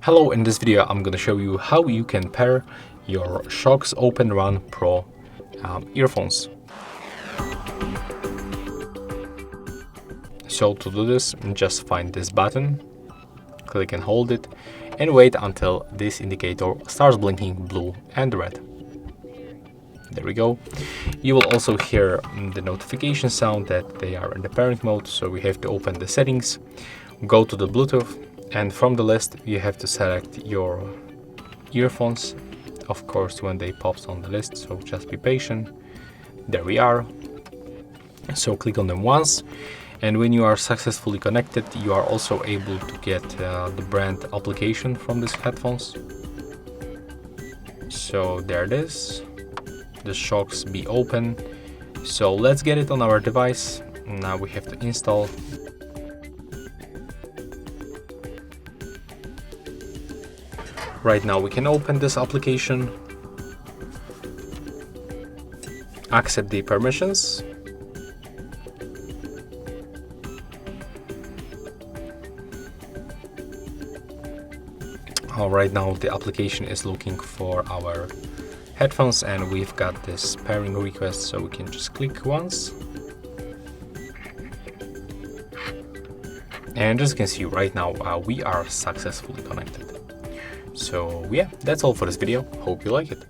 Hello, in this video I'm going to show you how you can pair your Shokz OpenRun Pro earphones. So to do this, just find this button, click and hold it, and wait until this indicator starts blinking blue and red. There we go. You will also hear the notification sound that they are in the pairing mode, so we have to open the settings, go to the Bluetooth, and from the list you have to select your earphones, of course, when they pops on the list, so just be patient. There we are. So click on them once, and when you are successfully connected, you are also able to get the brand application from these headphones. So there it is, the Shokz Be Open. So let's get it on our device. Now we have to install. Right now we can open this application, accept the permissions, right now the application is looking for our headphones, and we've got this pairing request, so we can just click once. And as you can see right now, we are successfully connected. So yeah, that's all for this video. Hope you like it.